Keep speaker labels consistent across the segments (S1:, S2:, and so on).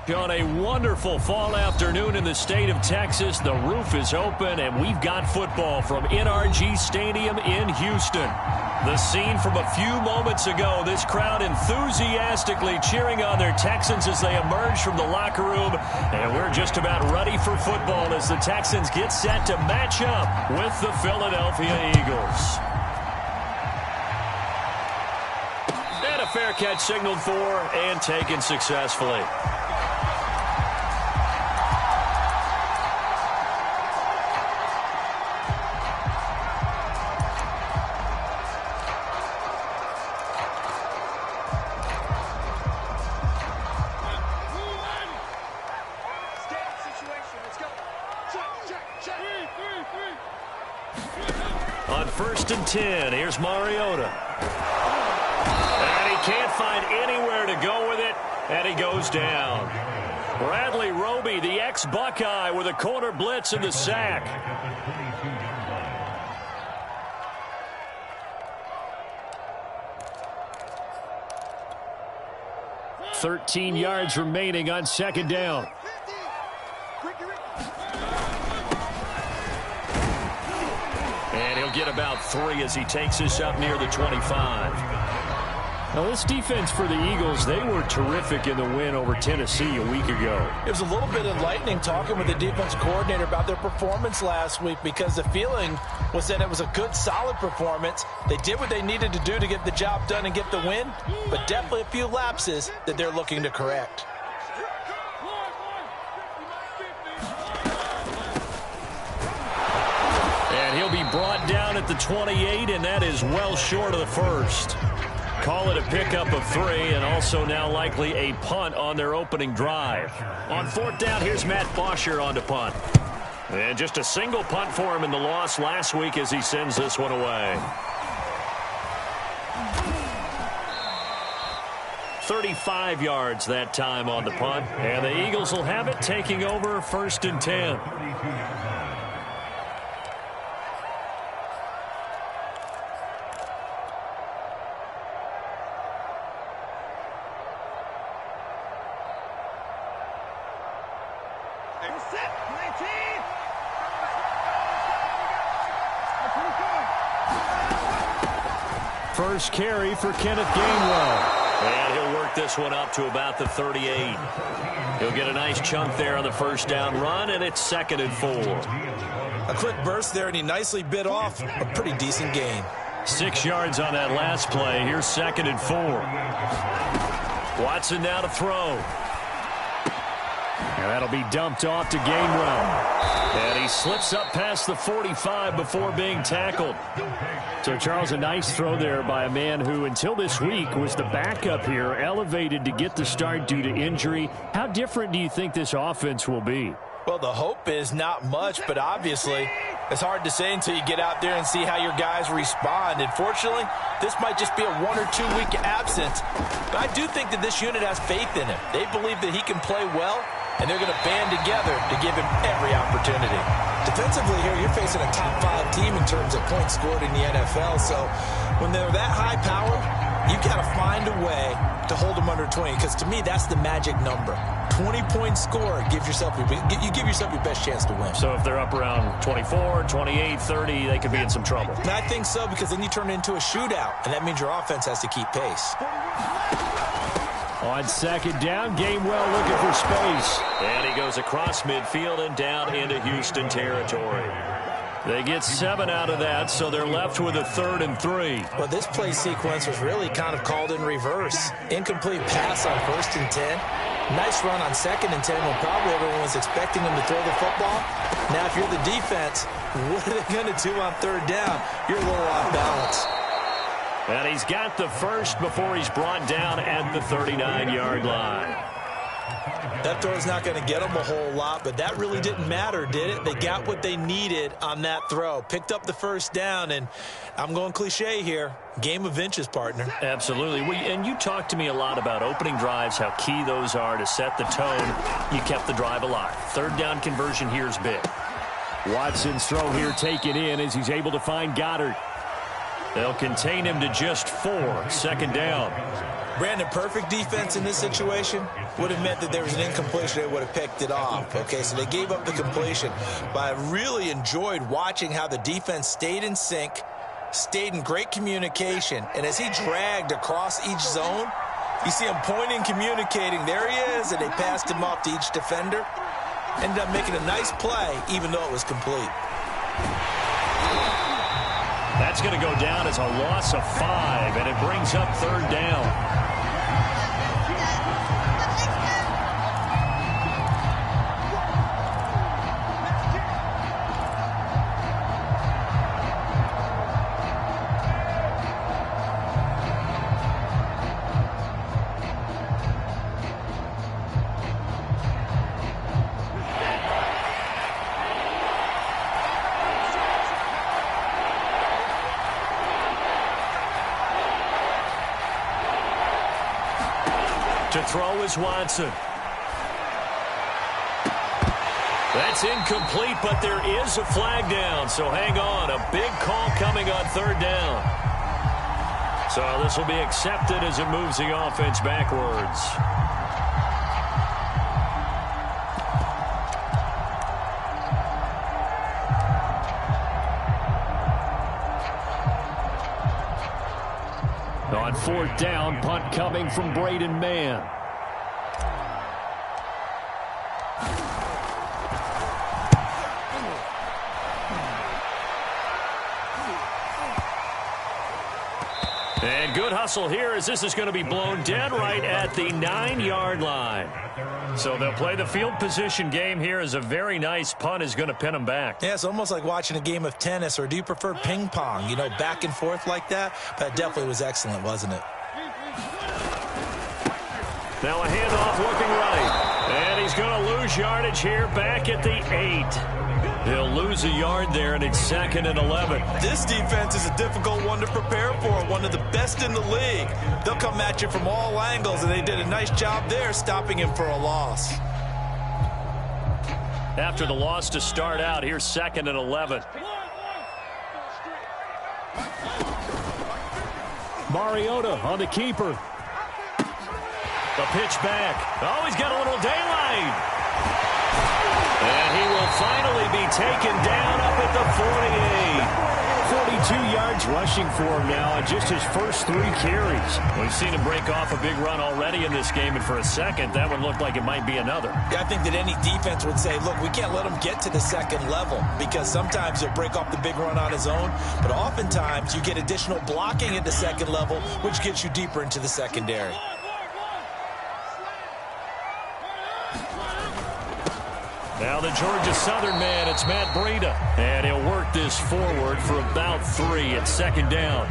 S1: On a wonderful fall afternoon in the state of Texas, the roof is open, and we've got football from NRG Stadium in Houston. The scene from a few moments ago, this crowd enthusiastically cheering on their Texans as they emerge from the locker room, and we're just about ready for football as the Texans get set to match up with the Philadelphia Eagles. And a fair catch signaled for and taken successfully. On 1st and 10, here's Mariota. And he can't find anywhere to go with it, and he goes down. Bradley Roby, the ex-Buckeye, with a corner blitz and the sack. "13 yards remaining on 2nd down. And he'll get about 3 as he takes this up near the 25. Now, this defense for the Eagles, they were terrific in the win over Tennessee a week ago.
S2: It was a little bit enlightening talking with the defense coordinator about their performance last week, because the feeling was that it was a good, solid performance. They did what they needed to do to get the job done and get the win, but definitely a few lapses that they're looking to correct.
S1: And he'll be brought down at the 28, and that is well short of the first. Call it a pickup of 3, and also now likely a punt on their opening drive. On 4th down, here's Matt Bosher on to punt. And just a single punt for him in the loss last week as he sends this one away. 35 yards that time on the punt, and the Eagles will have it, taking over 1st and 10. First carry for Kenneth Gainwell. And he'll work this one up to about the 38. He'll get a nice chunk there on the 1st down run, and it's 2nd and 4.
S2: A quick burst there, and he nicely bit off a pretty decent gain.
S1: 6 yards on that last play. Here's 2nd and 4. Watson now to throw. And that'll be dumped off to Gainwell. And he slips up past the 45 before being tackled. So, Charles, a nice throw there by a man who, until this week, was the backup here, elevated to get the start due to injury. How different do you think this offense will be?
S2: Well, the hope is not much, but obviously it's hard to say until you get out there and see how your guys respond. And fortunately, this might just be a 1 or 2 week absence. But I do think that this unit has faith in him. They believe that he can play well, and they're going to band together to give him every opportunity. Defensively here, you're facing a top 5 team in terms of points scored in the NFL. So when they're that high-powered, you've got to find a way to hold them under 20, because to me, that's the magic number. 20-point score, you give yourself your best chance to win.
S1: So if they're up around 24, 28, 30, they could be in some trouble.
S2: And I think so, because then you turn it into a shootout, and that means your offense has to keep pace.
S1: On 2nd down, Gainwell looking for space. And he goes across midfield and down into Houston territory. They get 7 out of that, so they're left with a 3rd and 3.
S2: Well, this play sequence was really kind of called in reverse. Incomplete pass on 1st and 10. Nice run on 2nd and 10 when probably everyone was expecting him to throw the football. Now, if you're the defense, what are they going to do on 3rd down? You're a little off balance.
S1: And he's got the first before he's brought down at the 39-yard line.
S2: That throw's not going to get them a whole lot, but that really didn't matter, did it? They got what they needed on that throw. Picked up the 1st down, and I'm going cliche here. Game of inches, partner.
S1: Absolutely. And you talked to me a lot about opening drives, how key those are to set the tone. You kept the drive alive. 3rd down conversion here is big. Watson's throw here taken in as he's able to find Goddard. They'll contain him to just 4. 2nd down.
S2: Brandon, perfect defense in this situation would have meant that there was an incompletion. They would have picked it off. Okay, so they gave up the completion. But I really enjoyed watching how the defense stayed in sync, stayed in great communication, and as he dragged across each zone, you see him pointing, communicating. There he is, and they passed him off to each defender. Ended up making a nice play, even though it was complete.
S1: That's going to go down as a loss of 5, and it brings up 3rd down. To throw is Watson. That's incomplete, but there is a flag down, so hang on. A big call coming on 3rd down. So this will be accepted as it moves the offense backwards. On 4th down, punt coming from Braden Mann. And good hustle here as this is going to be blown dead right at the 9-yard line. So they'll play the field position game here as a very nice punt is going to pin them back.
S2: Yeah, it's almost like watching a game of tennis, or do you prefer ping pong? You know, back and forth like that? That definitely was excellent, wasn't it?
S1: Now a handoff looking right. And he's going to lose yardage here back at the 8. He'll lose a yard there, and it's 2nd and 11.
S2: This defense is a difficult one to prepare for, one of the best in the league. They'll come at you from all angles, and they did a nice job there stopping him for a loss.
S1: After the loss to start out, here's 2nd and 11. Mariota on the keeper. The pitch back. Oh, he's got a little daylight. And he will finally be taken down up at the 48. 42 yards rushing for him now on just his first 3 carries. We've seen him break off a big run already in this game, and for a second, that one looked like it might be another.
S2: Yeah, I think that any defense would say, look, we can't let him get to the 2nd level, because sometimes he'll break off the big run on his own, but oftentimes you get additional blocking at the 2nd level, which gets you deeper into the secondary.
S1: Now the Georgia Southern man, it's Matt Breida. And he'll work this forward for about 3 at 2nd down.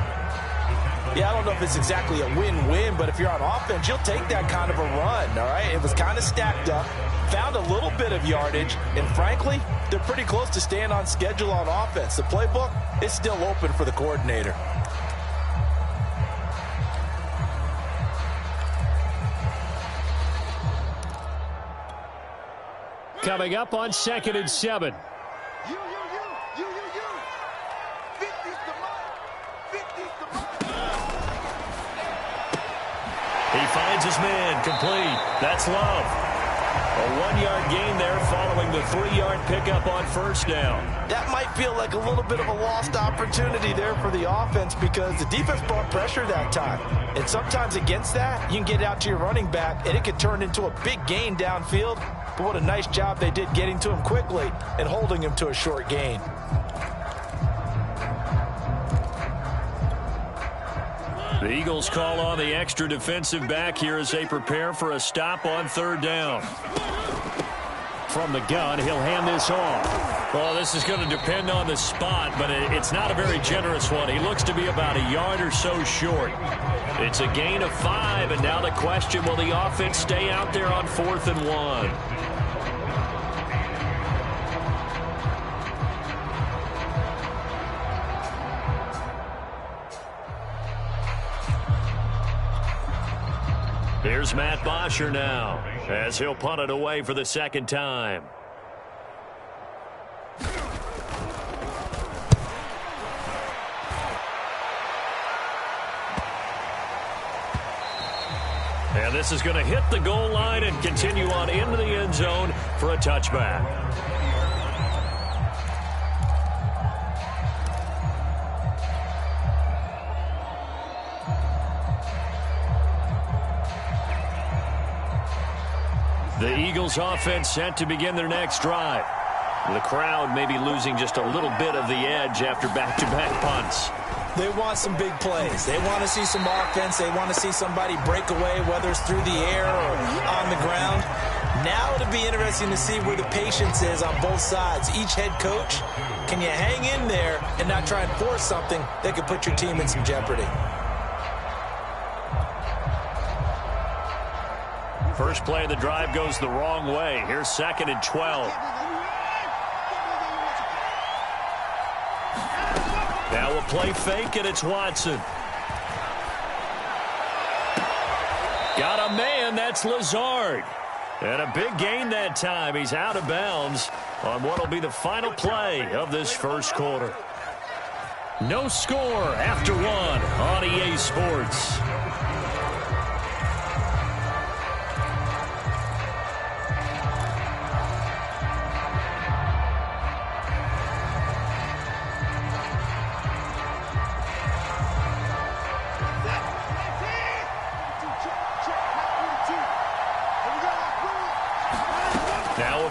S2: Yeah, I don't know if it's exactly a win-win, but if you're on offense, you'll take that kind of a run, all right? It was kind of stacked up, found a little bit of yardage, and frankly, they're pretty close to staying on schedule on offense. The playbook is still open for the coordinator.
S1: Coming up on 2nd and 7. He finds his man, complete. That's Love. A 1-yard gain there following the 3-yard pickup on 1st down.
S2: That might feel like a little bit of a lost opportunity there for the offense, because the defense brought pressure that time. And sometimes against that, you can get out to your running back, and it could turn into a big gain downfield. But what a nice job they did getting to him quickly and holding him to a short gain.
S1: The Eagles call on the extra defensive back here as they prepare for a stop on 3rd down. From the gun, he'll hand this off. Well, this is going to depend on the spot, but it's not a very generous one. He looks to be about a yard or so short. It's a gain of 5, and now the question, will the offense stay out there on 4th and 1? Here's Matt Bosher now, as he'll punt it away for the 2nd time. And this is going to hit the goal line and continue on into the end zone for a touchback. The Eagles offense set to begin their next drive. The crowd may be losing just a little bit of the edge after back-to-back punts.
S2: They want some big plays. They want to see some offense. They want to see somebody break away, whether it's through the air or on the ground. Now it'll be interesting to see where the patience is on both sides. Each head coach, can you hang in there and not try and force something that could put your team in some jeopardy?
S1: First play of the drive goes the wrong way. Here's 2nd and 12. Now a play fake, and it's Watson. Got a man, that's Lazard. And a big gain that time. He's out of bounds on what will be the final play of this first quarter. No score after one on EA Sports.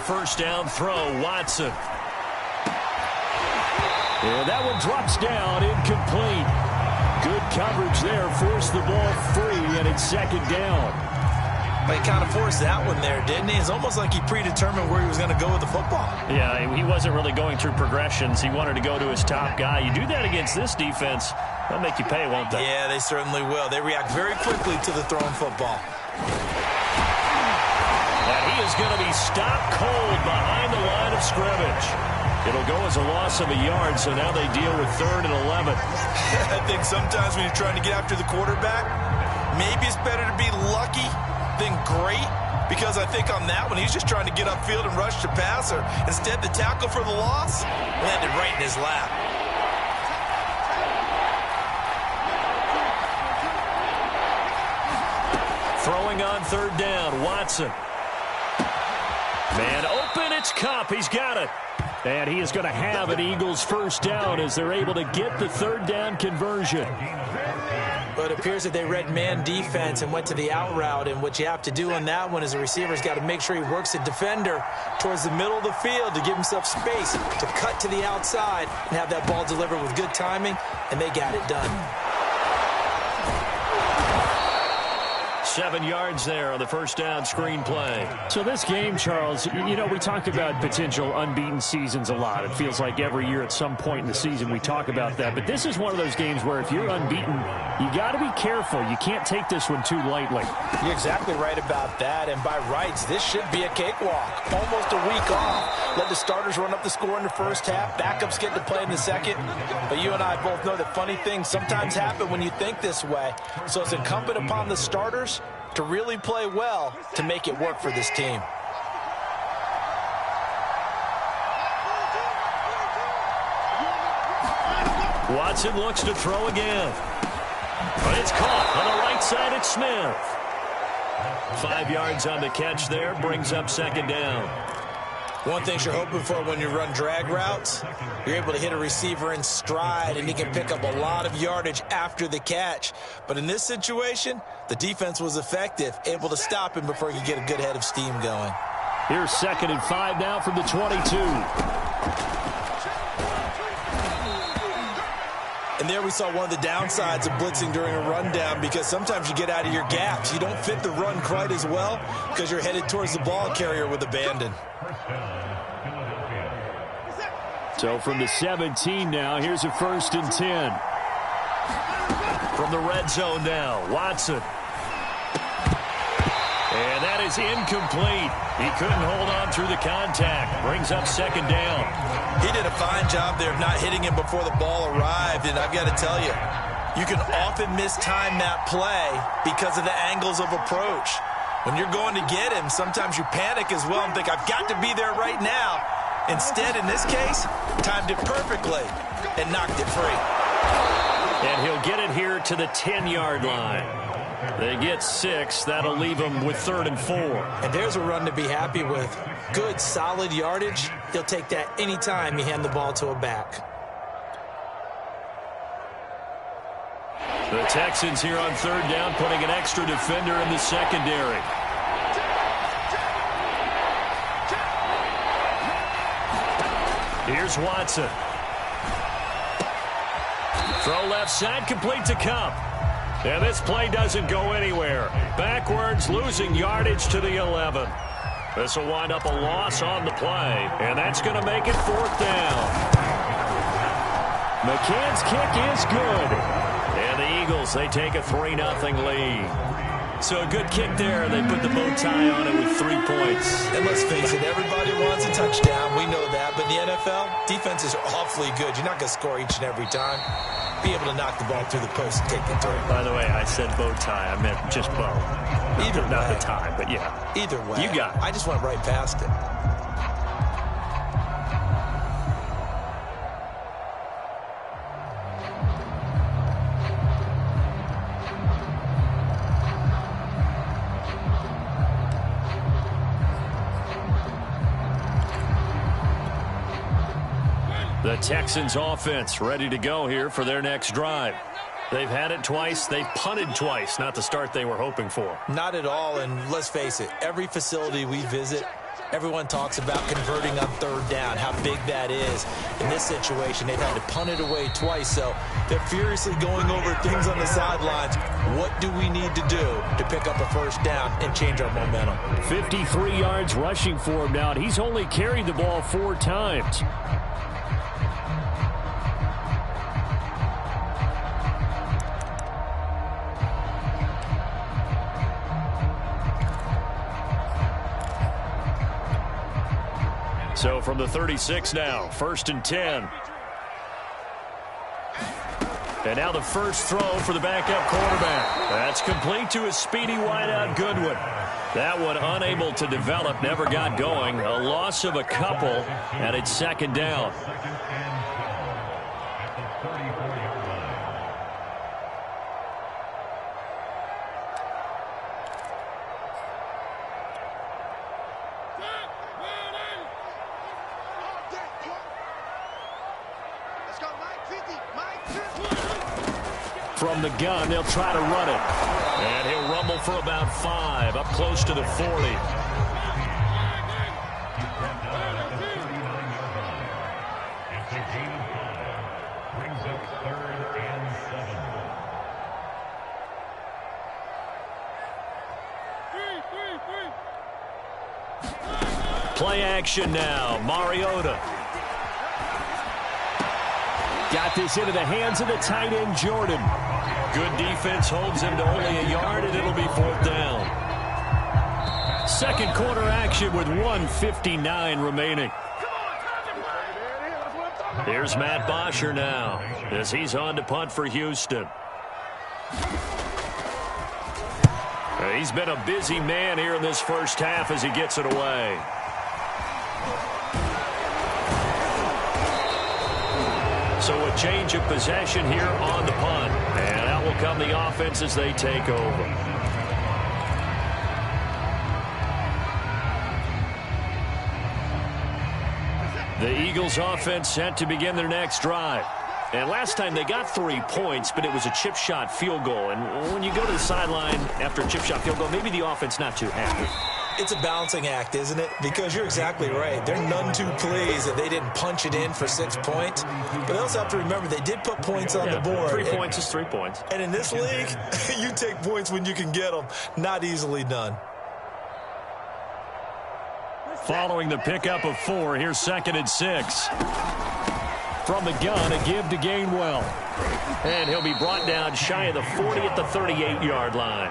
S1: First down throw, Watson. And that one drops down, incomplete. Good coverage there, forced the ball free, and it's 2nd down.
S2: He kind of forced that one there, didn't he? It's almost like he predetermined where he was going to go with the football.
S1: Yeah, he wasn't really going through progressions. He wanted to go to his top guy. You do that against this defense, they'll make you pay, won't they?
S2: Yeah, they certainly will. They react very quickly to the thrown football.
S1: He is going to be stopped cold behind the line of scrimmage. It'll go as a loss of a yard, so now they deal with 3rd and 11.
S2: I think sometimes when you're trying to get after the quarterback, maybe it's better to be lucky than great, because I think on that one, he's just trying to get upfield and rush the passer. Instead, the tackle for the loss landed right in his lap.
S1: Throwing on 3rd down, Watson. Man open, it's Kupp. He's got it. And he is going to have an Eagles first down as they're able to get the 3rd down conversion.
S2: But it appears that they read man defense and went to the out route. And what you have to do on that one is the receiver's got to make sure he works the defender towards the middle of the field to give himself space to cut to the outside and have that ball delivered with good timing. And they got it done.
S1: 7 yards there on the first down screen play.
S3: So this game, Charles, you know, we talk about potential unbeaten seasons a lot. It feels like every year at some point in the season we talk about that. But this is one of those games where if you're unbeaten, you got to be careful. You can't take this one too lightly.
S2: You're exactly right about that. And by rights, this should be a cakewalk. Almost a week off. Let the starters run up the score in the first half. Backups get to play in the second. But you and I both know that funny things sometimes happen when you think this way. So it's incumbent upon the starters to really play well to make it work for this team.
S1: Watson looks to throw again. But it's caught on the right side. It's Smith. 5 yards on the catch there, brings up 2nd down.
S2: One thing you're hoping for when you run drag routes, you're able to hit a receiver in stride, and he can pick up a lot of yardage after the catch. But in this situation, the defense was effective, able to stop him before he could get a good head of steam going.
S3: Here's 2nd and 5 now from the 22.
S2: And there we saw one of the downsides of blitzing during a rundown, because sometimes you get out of your gaps. You don't fit the run quite as well because you're headed towards the ball carrier with abandon.
S3: So from the 17 now, here's a 1st and 10.
S1: From the red zone now, Watson. And that is incomplete. He couldn't hold on through the contact. Brings up 2nd down.
S2: He did a fine job there of not hitting him before the ball arrived. And I've got to tell you, you can often mistime that play because of the angles of approach. When you're going to get him, sometimes you panic as well and think, I've got to be there right now. Instead, in this case, timed it perfectly and knocked it free.
S1: And he'll get it here to the 10-yard line. They get 6. That'll leave them with 3rd and 4.
S2: And there's a run to be happy with. Good, solid yardage. He'll take that anytime you hand the ball to a back.
S1: The Texans here on 3rd down, putting an extra defender in the secondary. Here's Watson. Throw left side, complete to Cup. And this play doesn't go anywhere. Backwards, losing yardage to the 11. This will wind up a loss on the play, and that's going to make it 4th down. McCann's kick is good. And the Eagles, they take a 3-0 lead. So a good kick there. They put the bow tie on it with 3 points.
S2: And let's face it, everybody wants a touchdown. We know that. But in the NFL, defenses are awfully good. You're not going to score each and every time. Be able to knock the ball through the post and take the throw.
S1: By the way, I said bow tie. I meant just bow.
S2: Either way.
S1: Not the tie, but yeah.
S2: Either way.
S1: You got it.
S2: I just went right past it.
S1: The Texans offense ready to go here for their next drive. They've had it twice. They've punted twice. Not the start they were hoping for.
S2: Not at all, and let's face it, every facility we visit, everyone talks about converting on 3rd down, how big that is. In this situation, they've had to punt it away twice, so they're furiously going over things on the sidelines. What do we need to do to pick up a 1st down and change our momentum?
S3: 53 yards rushing for him now, and he's only carried the ball 4 times. So from the 36 now, 1st and 10. And now the first throw for the backup quarterback. That's complete to his speedy wideout Goodwin. That one unable to develop, never got going. A loss of a couple, and it's 2nd down. From the gun, they'll try to run it. And he'll rumble for about 5, up close to the 40. Play action now, Mariota. Got this into the hands of the tight end, Jordan. Good defense holds him to only a yard, and it'll be 4th down. 2nd quarter action with 1:59 remaining. Here's Matt Bosher now as he's on to punt for Houston. He's been a busy man here in this first half as he gets it away. So a change of possession here on the punt. And out will come the offense as they take over. The Eagles offense set to begin their next drive. And last time they got 3 points, but it was a chip shot field goal. And when you go to the sideline after a chip shot field goal, maybe the offense not too happy.
S2: It's a balancing act, isn't it? Because you're exactly right. They're none too pleased that they didn't punch it in for 6 points. But they also have to remember they did put points on the board.
S1: 3 points is 3 points.
S2: And in this league, you take points when you can get them. Not easily done.
S3: Following the pickup of 4, here's 2nd and 6. From the gun, a give to Gainwell.
S1: And he'll be brought down shy of the 40 at the 38-yard line.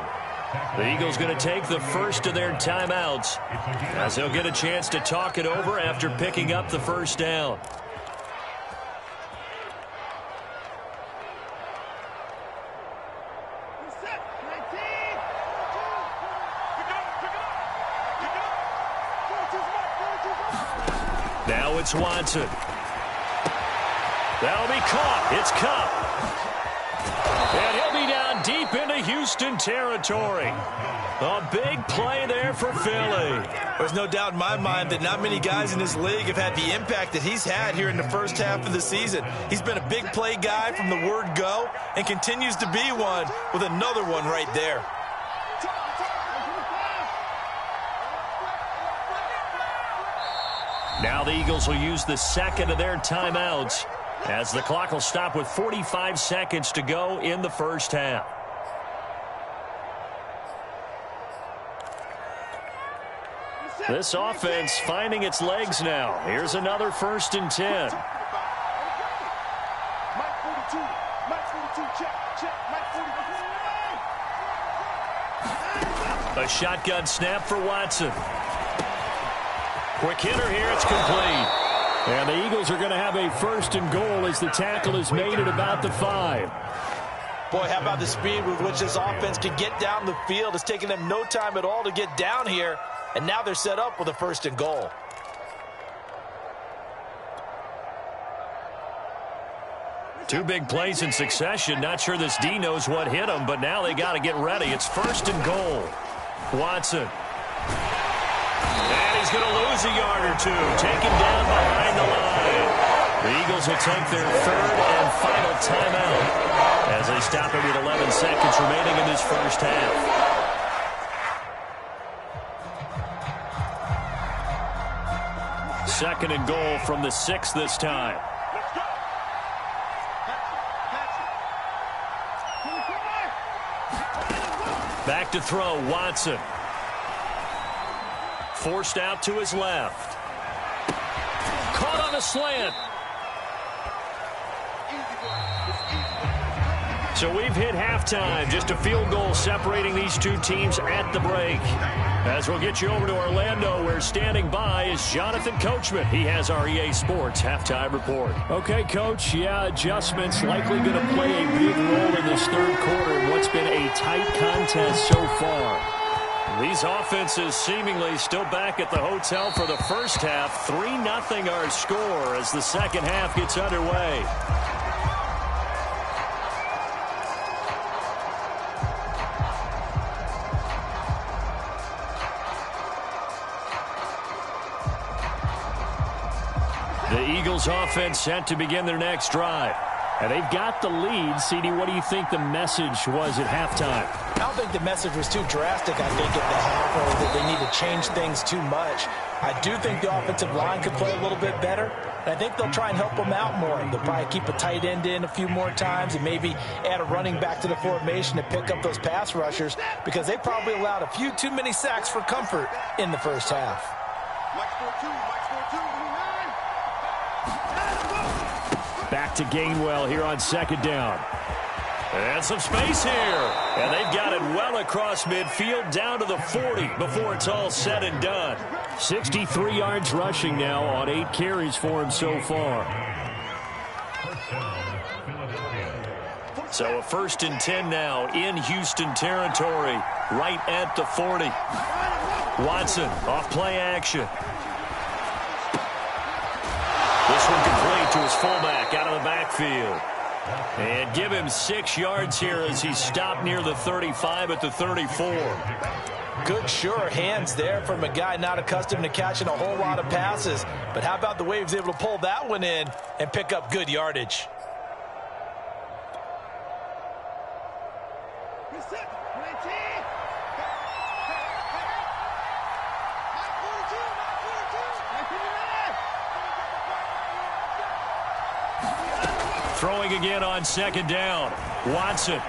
S1: The Eagles going to take the first of their timeouts as they'll get a chance to talk it over after picking up the 1st down. Now it's Watson. That'll be caught. It's Cup. And he'll be down deep into Houston territory. A big play there for Philly.
S2: There's no doubt in my mind that not many guys in this league have had the impact that he's had here in the first half of the season. He's been a big play guy from the word go and continues to be one with another one right there.
S1: Now the Eagles will use the second of their timeouts as the clock will stop with 45 seconds to go in the first half. This offense finding its legs now. Here's another 1st and 10. A shotgun snap for Watson. Quick hitter here, it's complete.
S3: And the Eagles are going to have a 1st and goal as the tackle is made at about the 5.
S2: Boy, how about the speed with which this offense can get down the field? It's taken them no time at all to get down here, and now they're set up with a 1st and goal.
S1: Two big plays in succession. Not sure this D knows what hit him, but now they got to get ready. It's 1st and goal. Watson. And he's going to lose a yard or two. Taken down behind the line. The Eagles will take their 3rd and final timeout as they stop it with 11 seconds remaining in this first half. Second and goal from the 6 this time. Back to throw, Watson. Forced out to his left. Caught on a slant. So we've hit halftime. Just a field goal separating these two teams at the break. As we'll get you over to Orlando, where standing by is Jonathan Coachman. He has our EA Sports halftime report.
S3: Okay, Coach. Yeah, adjustments likely going to play a big role in this 3rd quarter in what's been a tight contest so far.
S1: These offenses seemingly still back at the hotel for the first half. 3-0 our score as the second half gets underway. The Eagles offense set to begin their next drive.
S3: And they've got the lead. CD, what do you think the message was at halftime?
S2: I don't think the message was too drastic, I think, at the half, or that they need to change things too much. I do think the offensive line could play a little bit better, and I think they'll try and help them out more. They'll probably keep a tight end in a few more times and maybe add a running back to the formation to pick up those pass rushers, because they probably allowed a few too many sacks for comfort in the first half.
S3: Back to Gainwell here on 2nd down.
S1: And some space here. And they've got it well across midfield down to the 40 before it's all said and done.
S3: 63 yards rushing now on 8 carries for him so far.
S1: So a 1st and 10 now in Houston territory, right at the 40. Watson off play action. This one complete to his fullback out of the backfield. And give him 6 yards here as he stopped near the 35 at the 34.
S2: Good, sure hands there from a guy not accustomed to catching a whole lot of passes. But how about the way he was able to pull that one in and pick up good yardage?
S1: Throwing again on 2nd down. Watson.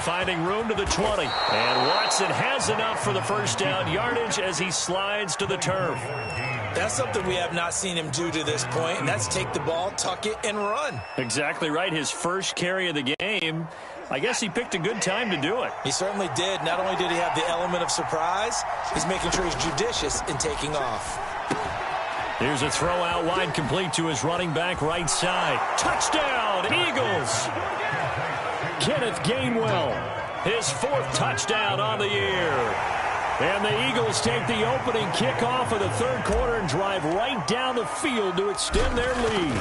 S1: Finding room to the 20. And Watson has enough for the first down yardage as he slides to the turf.
S2: That's something we have not seen him do to this point, and that's take the ball, tuck it, and run.
S1: Exactly right. His first carry of the game. I guess he picked a good time to do it.
S2: He certainly did. Not only did he have the element of surprise, he's making sure he's judicious in taking off.
S1: Here's a throw out wide, complete to his running back right side. Touchdown, Eagles!
S3: Kenneth Gainwell.
S1: His 4th touchdown on the year.
S3: And the Eagles take the opening kickoff of the 3rd quarter and drive right down the field to extend their lead.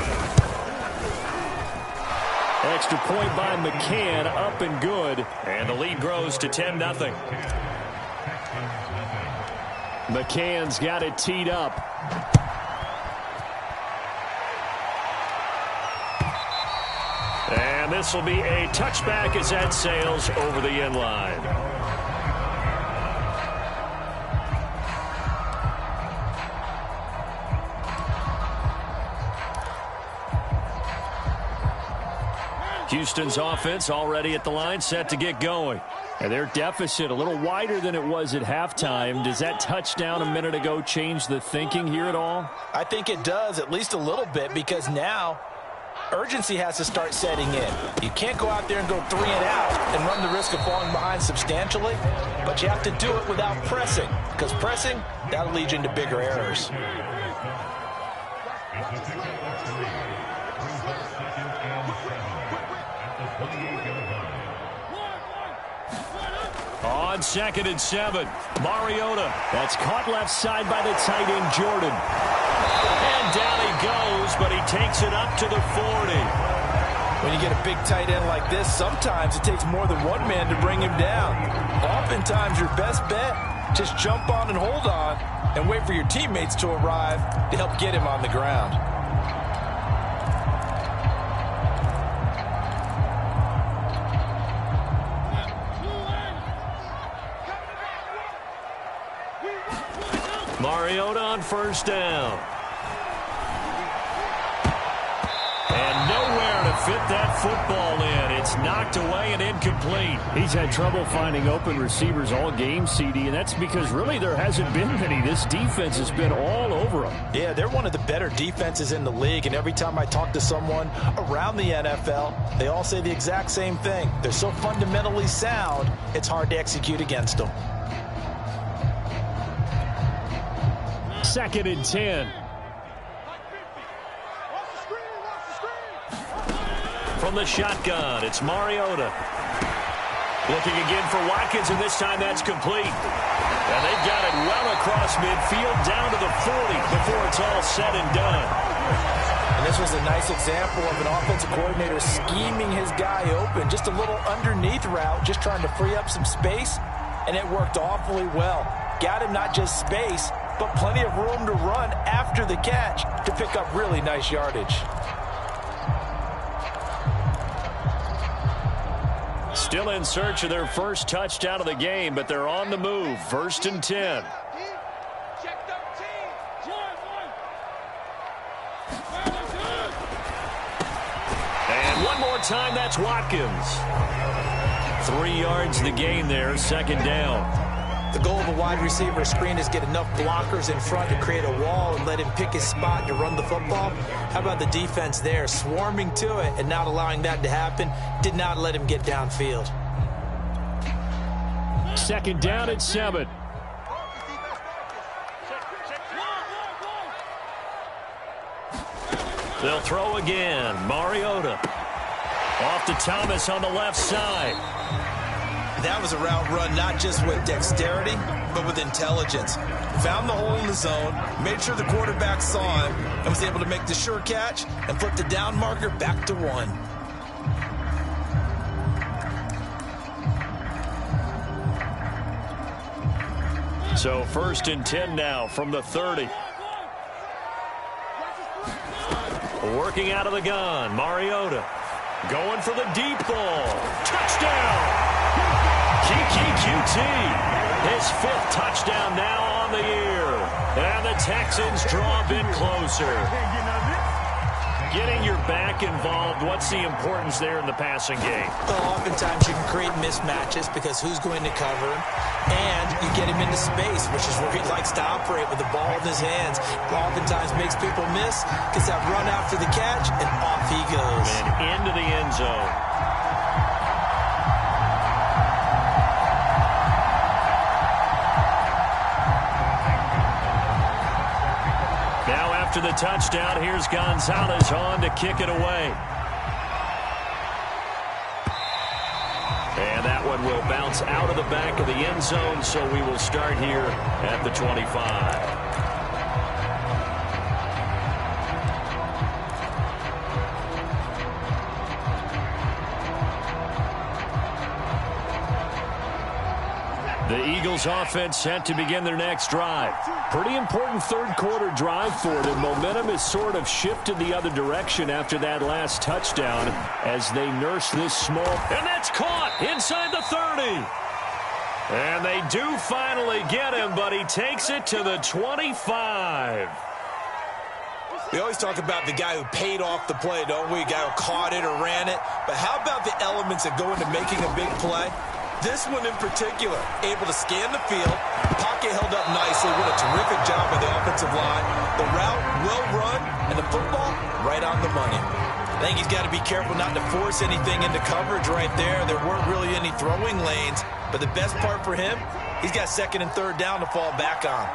S3: Extra point by McCann, up and good.
S1: And the lead grows to 10-0.
S3: McCann's got it teed up.
S1: And this will be a touchback as that sails over the end line. Houston's offense already at the line, set to get going.
S3: And their deficit a little wider than it was at halftime. Does that touchdown a minute ago change the thinking here at all?
S2: I think it does, at least a little bit, because now urgency has to start setting in. You can't go out there and go 3 and out and run the risk of falling behind substantially, but you have to do it without pressing, because pressing, that'll lead you into bigger errors.
S1: On 2nd and 7, Mariota.
S3: That's caught left side by the tight end, Jordan.
S1: And down he goes, but he takes it up to the 40.
S2: When you get a big tight end like this, sometimes it takes more than one man to bring him down. Oftentimes, your best bet, just jump on and hold on and wait for your teammates to arrive to help get him on the ground.
S1: Mariota on 1st down. And nowhere to fit that football in. It's knocked away and incomplete.
S3: He's had trouble finding open receivers all game, CD, and that's because really there hasn't been many. This defense has been all over them.
S2: Yeah, they're one of the better defenses in the league, and every time I talk to someone around the NFL, they all say the exact same thing. They're so fundamentally sound, it's hard to execute against them.
S3: 2nd and 10.
S1: From the shotgun, it's Mariota. Looking again for Watkins, and this time that's complete. And they've got it well across midfield, down to the 40 before it's all said and done.
S2: And this was a nice example of an offensive coordinator scheming his guy open. Just a little underneath route, just trying to free up some space, and it worked awfully well. Got him not just space, but plenty of room to run after the catch to pick up really nice yardage.
S1: Still in search of their first touchdown of the game, but they're on the move. 1st and 10. And one more time, that's Watkins. 3 yards the gain there, 2nd down.
S2: The goal of a wide receiver screen is get enough blockers in front to create a wall and let him pick his spot to run the football. How about the defense there, swarming to it and not allowing that to happen? Did not let him get downfield.
S3: 2nd down at 7.
S1: They'll throw again. Mariota. Off to Thomas on the left side.
S2: That was a route run not just with dexterity, but with intelligence. Found the hole in the zone, made sure the quarterback saw him, and was able to make the sure catch and flip the down marker back to 1.
S1: So 1st and 10 now from the 30. Working out of the gun, Mariota. Going for the deep ball. Touchdown! QT, his 5th touchdown now on the year. And the Texans draw a bit closer. Getting your back involved, what's the importance there in the passing game?
S2: Well, oftentimes you can create mismatches because who's going to cover him, and you get him into space, which is where he likes to operate with the ball in his hands. Oftentimes makes people miss, gets that run after the catch, and off he goes.
S1: And into the end zone. After the touchdown, here's Gonzalez on to kick it away. And that one will bounce out of the back of the end zone, so we will start here at the 25. Eagles offense set to begin their next drive.
S3: Pretty important third-quarter drive for them. Momentum has sort of shifted the other direction after that last touchdown as they nurse this small.
S1: And that's caught inside the 30. And they do finally get him, but he takes it to the 25.
S2: We always talk about the guy who paid off the play, don't we? A guy who caught it or ran it. But how about the elements that go into making a big play? This one in particular, able to scan the field, pocket held up nicely. What a terrific job by the offensive line. The route well run, and the football right on the money. I think he's got to be careful not to force anything into coverage right there. There weren't really any throwing lanes. But the best part for him, he's got second and third down to fall back on.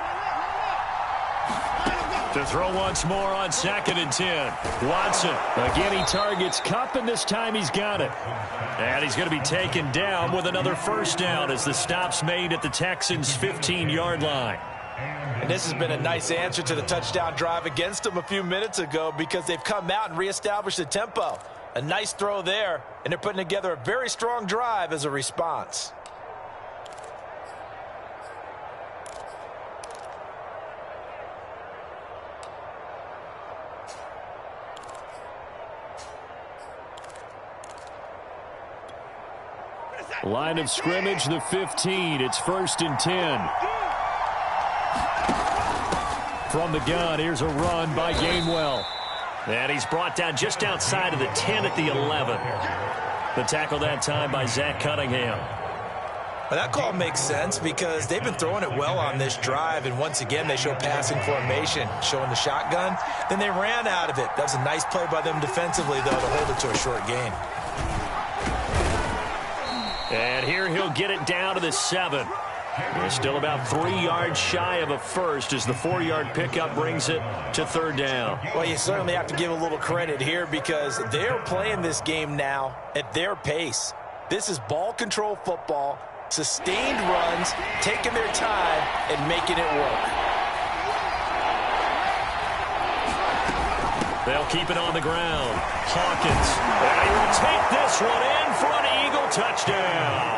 S1: To throw once more on 2nd and 10. Watson.
S3: Again, he targets Kupp, and this time he's got it.
S1: And he's going to be taken down with another first down as the stop's made at the Texans' 15-yard line.
S2: And this has been a nice answer to the touchdown drive against them a few minutes ago because they've come out and reestablished the tempo. A nice throw there, and they're putting together a very strong drive as a response.
S3: Line of scrimmage, the 15. It's 1st and 10. From the gun, here's a run by Gainwell.
S1: And he's brought down just outside of the 10 at the 11. The tackle that time by Zach Cunningham.
S2: Well, that call makes sense because they've been throwing it well on this drive, and once again they show passing formation, showing the shotgun. Then they ran out of it. That was a nice play by them defensively, though, to hold it to a short gain.
S1: And here he'll get it down to the 7. He's still about 3 yards shy of a first as the 4-yard pickup brings it to 3rd down.
S2: Well, you certainly have to give a little credit here because they're playing this game now at their pace. This is ball control football, sustained runs, taking their time and making it work.
S1: They'll keep it on the ground. Hawkins. And he will take this one in for an Eagle touchdown.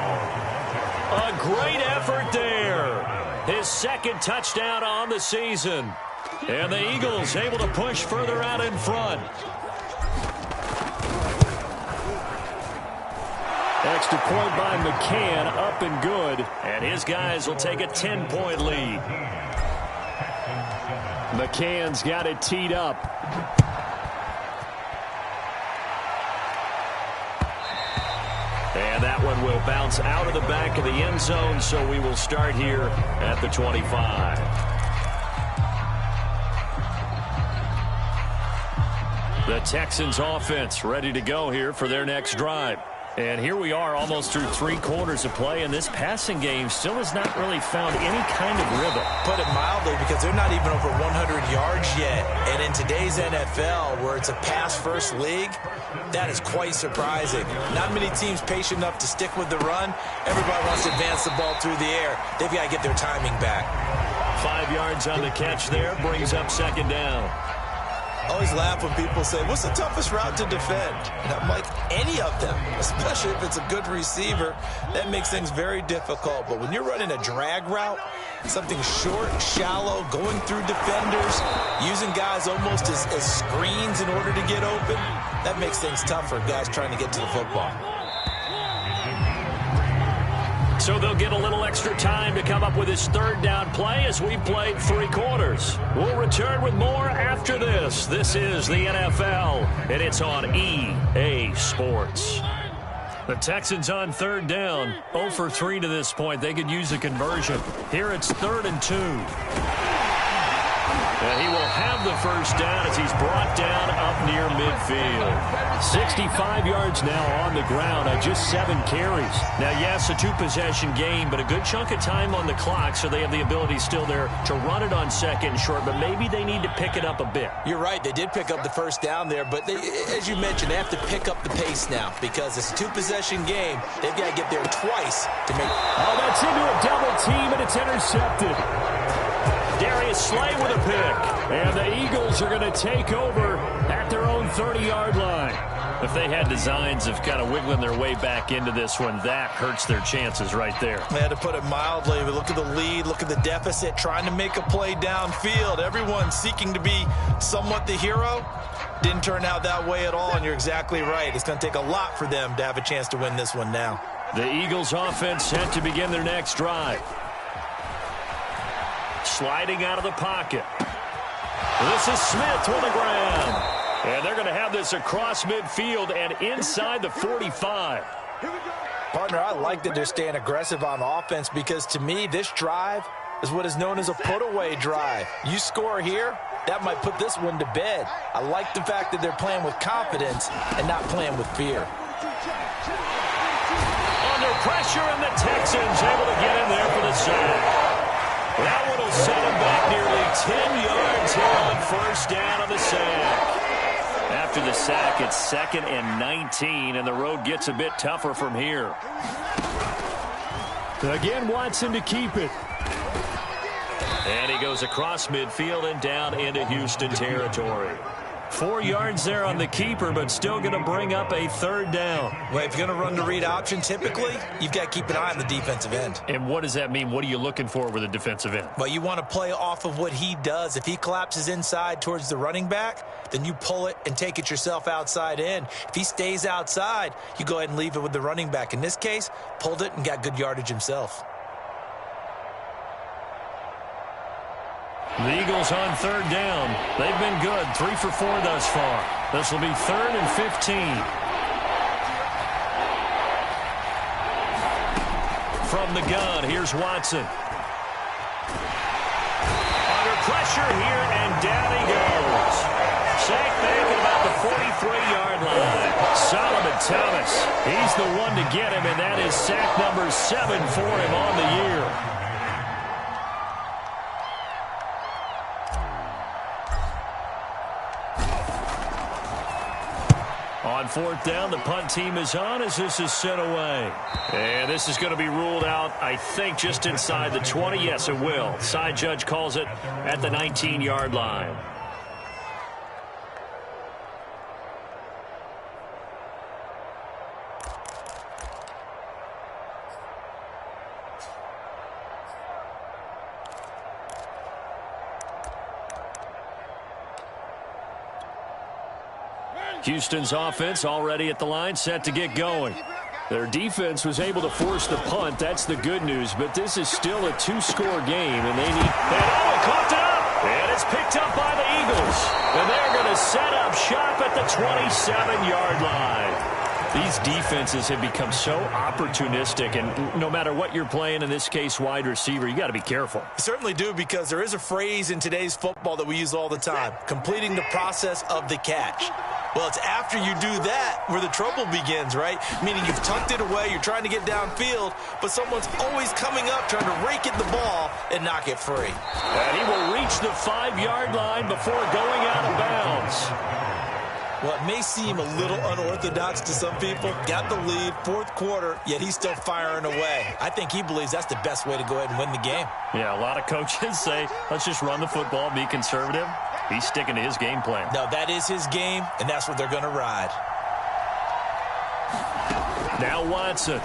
S1: A great effort there. His 2nd touchdown on the season. And the Eagles able to push further out in front.
S3: Extra point by McCann, up and good.
S1: And his guys will take a 10-point lead.
S3: McCann's got it teed up.
S1: And that one will bounce out of the back of the end zone, so we will start here at the 25. The Texans offense ready to go here for their next drive. And here we are almost through 3 quarters of play, and this passing game still has not really found any kind of rhythm.
S2: Put it mildly, because they're not even over 100 yards yet. And in today's NFL, where it's a pass-first league, that is quite surprising. Not many teams patient enough to stick with the run. Everybody wants to advance the ball through the air. They've got to get their timing back.
S1: 5 yards on the catch there, brings up 2nd down.
S2: I always laugh when people say, what's the toughest route to defend? And I'm like, any of them, especially if it's a good receiver. That makes things very difficult. But when you're running a drag route, something short, shallow, going through defenders, using guys almost as screens in order to get open, that makes things tough for guys trying to get to the football.
S1: So they'll get a little extra time to come up with his 3rd down play as we've played 3 quarters. We'll return with more after this. This is the NFL, and it's on EA Sports. The Texans on 3rd down, 0 for 3 to this point. They could use a conversion. Here it's 3rd and 2. And he will have the first down as he's brought down up near midfield.
S3: 65 yards now on the ground on just 7 carries.
S1: Now, yes, a 2-possession game, but a good chunk of time on the clock, so they have the ability still there to run it on 2nd and short, but maybe they need to pick it up a bit.
S2: You're right. They did pick up the first down there, but as you mentioned, they have to pick up the pace now because it's a 2-possession game. They've got to get there twice to make...
S3: Oh, that's into a double team, and it's intercepted.
S1: Darius Slay with a pick.
S3: And the Eagles are going to take over at their own 30-yard line.
S1: If they had designs of kind of wiggling their way back into this one, that hurts their chances right there.
S2: Man, to put it mildly, but look at the lead, look at the deficit, trying to make a play downfield. Everyone seeking to be somewhat the hero. Didn't turn out that way at all, and you're exactly right. It's going to take a lot for them to have a chance to win this one now.
S1: The Eagles offense set to begin their next drive. Sliding out of the pocket. This is Smith on the ground. And they're going to have this across midfield and inside the 45.
S2: Partner, I like that they're staying aggressive on offense because to me, this drive is what is known as a put-away drive. You score here, that might put this one to bed. I like the fact that they're playing with confidence and not playing with fear.
S1: Under pressure, and the Texans able to get in there for the sack. That one will set him back nearly 10 yards here on first down on the sack. After the sack, it's 2nd and 19, and the road gets a bit tougher from here.
S3: Again, Watson to keep it.
S1: And he goes across midfield and down into Houston territory. 4 yards there on the keeper, but still going to bring up a 3rd down.
S2: Well, if you're going to run the read option, typically, you've got to keep an eye on the defensive end.
S1: And what does that mean? What are you looking for with a defensive end?
S2: Well, you want to play off of what he does. If he collapses inside towards the running back, then you pull it and take it yourself outside in. If he stays outside, you go ahead and leave it with the running back. In this case, pulled it and got good yardage himself.
S1: The Eagles on 3rd down. They've been good. 3 for 4 thus far. This will be 3rd and 15. From the gun, here's Watson. Under pressure here, and down he goes. Sacked back at about the 43-yard line. Solomon Thomas. He's the one to get him, and that is sack number 7 for him on the year. On 4th down, the punt team is on as this is sent away. And this is going to be ruled out, I think, just inside the 20. Yes, it will. Side judge calls it at the 19-yard line. Houston's offense already at the line, set to get going. Their defense was able to force the punt. That's the good news, but this is still a 2-score game, and they need... And caught it up! And it's picked up by the Eagles. And they're going to set up shop at the 27-yard line. These defenses have become so opportunistic, and no matter what you're playing, in this case, wide receiver, you got to be careful.
S2: You certainly do, because there is a phrase in today's football that we use all the time, completing the process of the catch. Well, it's after you do that where the trouble begins, right? Meaning you've tucked it away, you're trying to get downfield, but someone's always coming up trying to rake at the ball and knock it free.
S1: And he will reach the 5-yard line before going out of bounds.
S2: Well, it may seem a little unorthodox to some people. Got the lead, 4th quarter, yet he's still firing away. I think he believes that's the best way to go ahead and win the game.
S1: Yeah, a lot of coaches say, let's just run the football, be conservative. He's sticking to his game plan.
S2: No, that is his game, and that's what they're going to ride.
S1: Now Watson.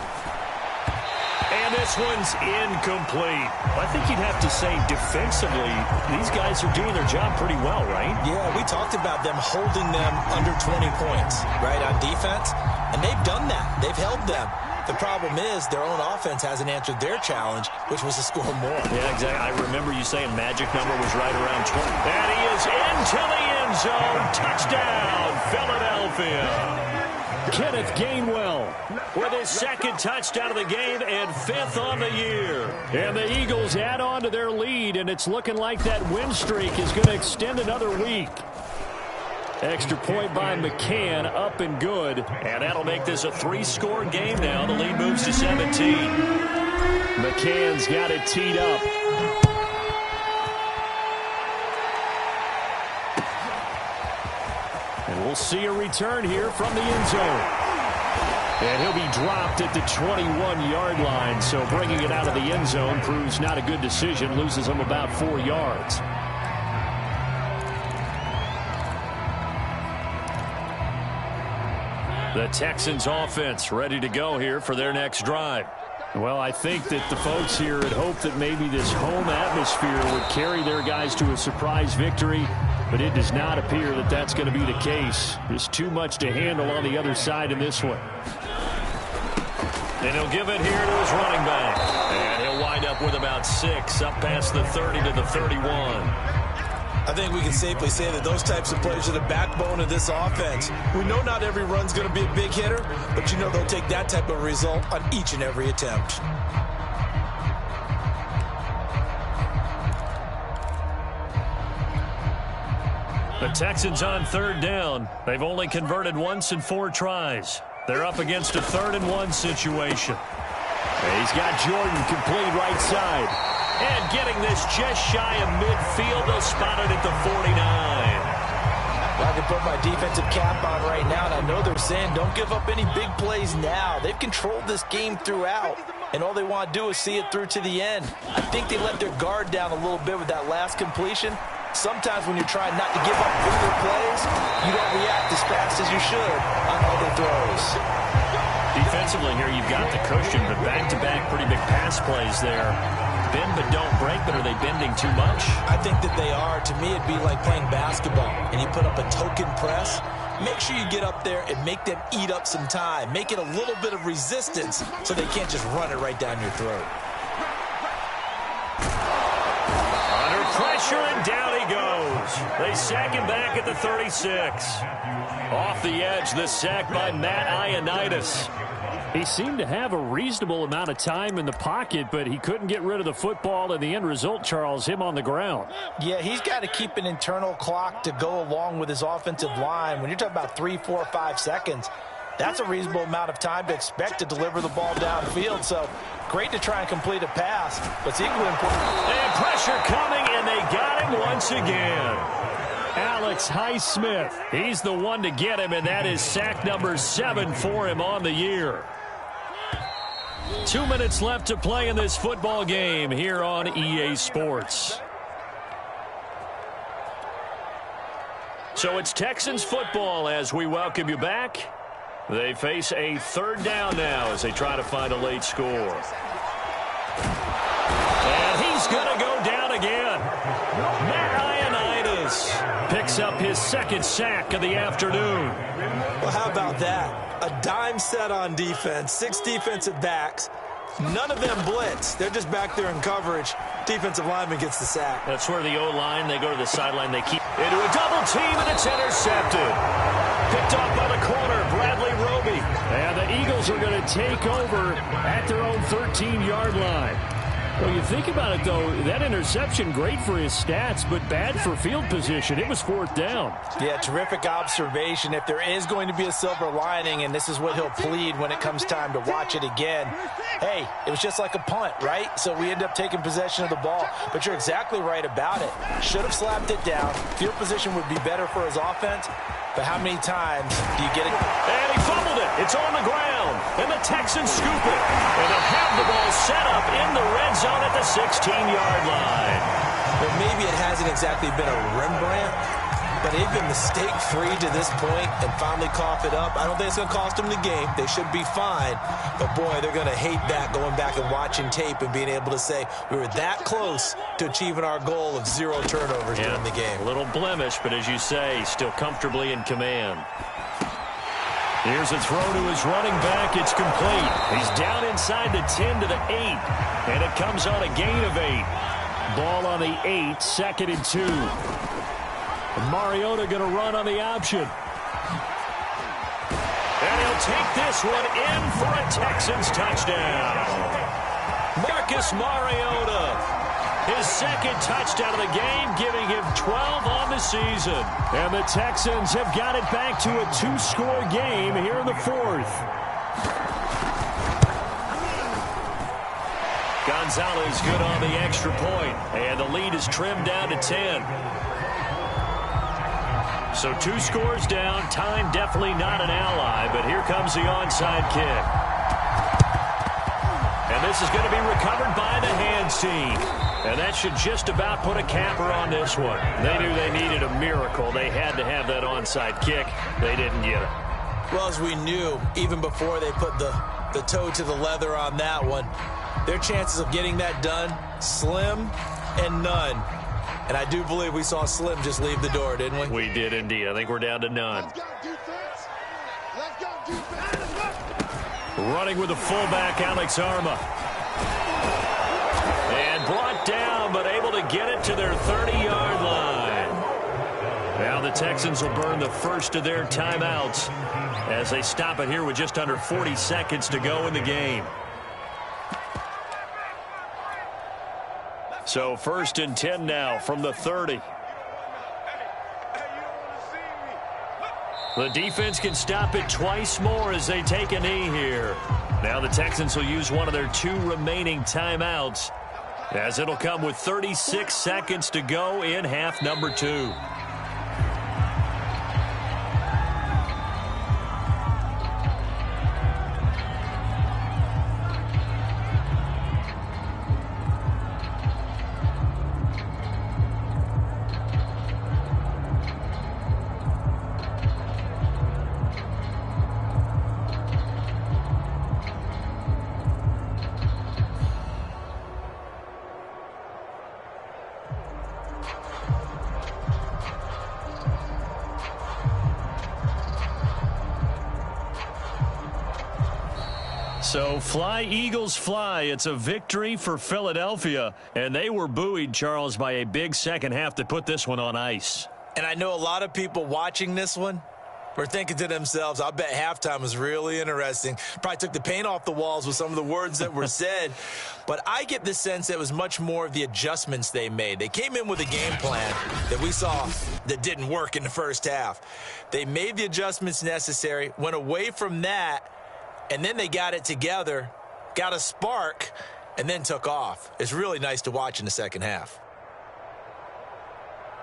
S1: And this one's incomplete. I think you'd have to say defensively, these guys are doing their job pretty well, right?
S2: Yeah, we talked about them holding them under 20 points, right, on defense. And they've done that. They've held them. The problem is their own offense hasn't answered their challenge, which was to score more.
S1: Yeah, exactly. I remember you saying magic number was right around 20. And he is into the end zone. Touchdown, Philadelphia. Kenneth Gainwell with his 2nd touchdown of the game and 5th on the year.
S3: And the Eagles add on to their lead, and it's looking like that win streak is going to extend another week. Extra point by McCann, up and good.
S1: And that'll make this a 3-score game now. The lead moves to 17.
S3: McCann's got it teed up. And we'll see a return here from the end zone. And he'll be dropped at the 21-yard line. So bringing it out of the end zone proves not a good decision. Loses him about 4 yards.
S1: The Texans offense ready to go here for their next drive.
S3: Well, I think that the folks here had hoped that maybe this home atmosphere would carry their guys to a surprise victory, but it does not appear that that's going to be the case. There's too much to handle on the other side in this one.
S1: And he'll give it here to his running back. And he'll wind up with about 6 up past the 30 to the 31.
S2: I think we can safely say that those types of plays are the backbone of this offense. We know not every run's going to be a big hitter, but you know they'll take that type of result on each and every attempt.
S1: The Texans on 3rd down. They've only converted once in 4 tries. They're up against a 3rd and 1 situation.
S3: He's got Jordan complete right side.
S1: And getting this just shy of midfield, they'll spot it at the 49.
S2: I can put my defensive cap on right now, and I know they're saying don't give up any big plays now. They've controlled this game throughout, and all they want to do is see it through to the end. I think they let their guard down a little bit with that last completion. Sometimes when you're trying not to give up bigger plays, you don't react as fast as you should on other throws.
S1: Defensively here, you've got the cushion, but back-to-back pretty big pass plays there. Bend but don't break, but are they bending too much?
S2: I think that they are. To me, it'd be like playing basketball, and you put up a token press. Make sure you get up there and make them eat up some time. Make it a little bit of resistance so they can't just run it right down your throat.
S1: Under pressure, and down he goes. They sack him back at the 36. Off the edge, the sack by Matt Ioannidis.
S3: He seemed to have a reasonable amount of time in the pocket, but he couldn't get rid of the football, and the end result, Charles, him on the ground.
S2: Yeah, he's got to keep an internal clock to go along with his offensive line. When you're talking about 3, 4, 5 seconds, that's a reasonable amount of time to expect to deliver the ball downfield. So great to try and complete a pass, but it's equally important.
S1: And pressure coming, and they got him once again.
S3: Alex Highsmith,
S1: he's the one to get him, and that is sack number 7 for him on the year. 2 minutes left to play in this football game here on EA Sports. So it's Texans football as we welcome you back. They face a 3rd down now as they try to find a late score. And he's going to go down again. Matt Ioannidis picks up his 2nd sack of the afternoon.
S2: Well, how about that? A dime set on defense, 6 defensive backs. None of them blitz. They're just back there in coverage. Defensive lineman gets the sack.
S1: That's where the O-line, they go to the sideline, they keep into a double team, and it's intercepted. Picked off by the corner, Bradley Roby.
S3: And the Eagles are going to take over at their own 13-yard line. Well, you think about it, though, that interception, great for his stats, but bad for field position. It was 4th down.
S2: Yeah, terrific observation. If there is going to be a silver lining, and this is what he'll plead when it comes time to watch it again, hey, it was just like a punt, right? So we end up taking possession of the ball. But you're exactly right about it. Should have slapped it down. Field position would be better for his offense. But how many times do you get it?
S1: And he fumbled it. It's on the ground. And the Texans scoop it. And they'll have the ball set up in the red zone at the 16-yard line.
S2: Well, maybe it hasn't exactly been a Rembrandt, but they've been mistake-free to this point and finally cough it up. I don't think it's going to cost them the game. They should be fine. But, boy, they're going to hate that, going back and watching tape and being able to say we were that close to achieving our goal of 0 turnovers during the game.
S1: A little blemish, but as you say, still comfortably in command. Here's a throw to his running back. It's complete. He's down inside the 10 to the 8, and it comes on a gain of 8.
S3: Ball on the 8, 2nd and 2. And Mariota going to run on the option.
S1: And he'll take this one in for a Texans touchdown. Marcus Mariota, his 2nd touchdown of the game, giving him 12 on the season.
S3: And the Texans have got it back to a 2-score game here in the 4th.
S1: Gonzalez good on the extra point, and the lead is trimmed down to 10. So 2 scores down, time definitely not an ally, but here comes the onside kick. And this is going to be recovered by the hands team. And that should just about put a capper on this one. They knew they needed a miracle. They had to have that onside kick. They didn't get it.
S2: Well, as we knew, even before they put the toe to the leather on that one, their chances of getting that done, slim and none. And I do believe we saw Slim just leave the door, didn't we?
S1: We did indeed. I think we're down to none.
S4: Let's go, defense. Let's go, defense.
S1: Running with the fullback, Alex Arma. And brought down, but able to get it to their 30-yard line. Now the Texans will burn the first of their timeouts as they stop it here with just under 40 seconds to go in the game. So 1st and 10 now from the 30. The defense can stop it twice more as they take a knee here. Now the Texans will use one of their 2 remaining timeouts, as it'll come with 36 seconds to go in half number 2. So fly, Eagles, fly. It's a victory for Philadelphia. And they were buoyed, Charles, by a big second half that put this one on ice.
S2: And I know a lot of people watching this one were thinking to themselves, I bet halftime was really interesting. Probably took the paint off the walls with some of the words that were said. But I get the sense that it was much more of the adjustments they made. They came in with a game plan that we saw that didn't work in the first half. They made the adjustments necessary, went away from that, and then they got it together, got a spark, and then took off. It's really nice to watch in the second half.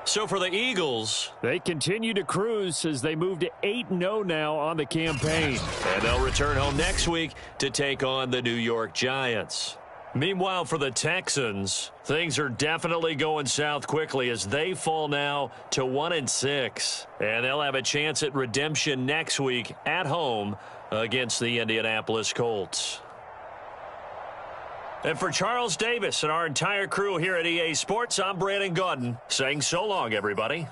S1: So for the Eagles,
S3: they continue to cruise as they move to 8-0 now on the campaign.
S1: And they'll return home next week to take on the New York Giants. Meanwhile, for the Texans, things are definitely going south quickly as they fall now to 1-6. And they'll have a chance at redemption next week at home against the Indianapolis Colts. And for Charles Davis and our entire crew here at EA Sports, I'm Brandon Gaudin saying so long, everybody.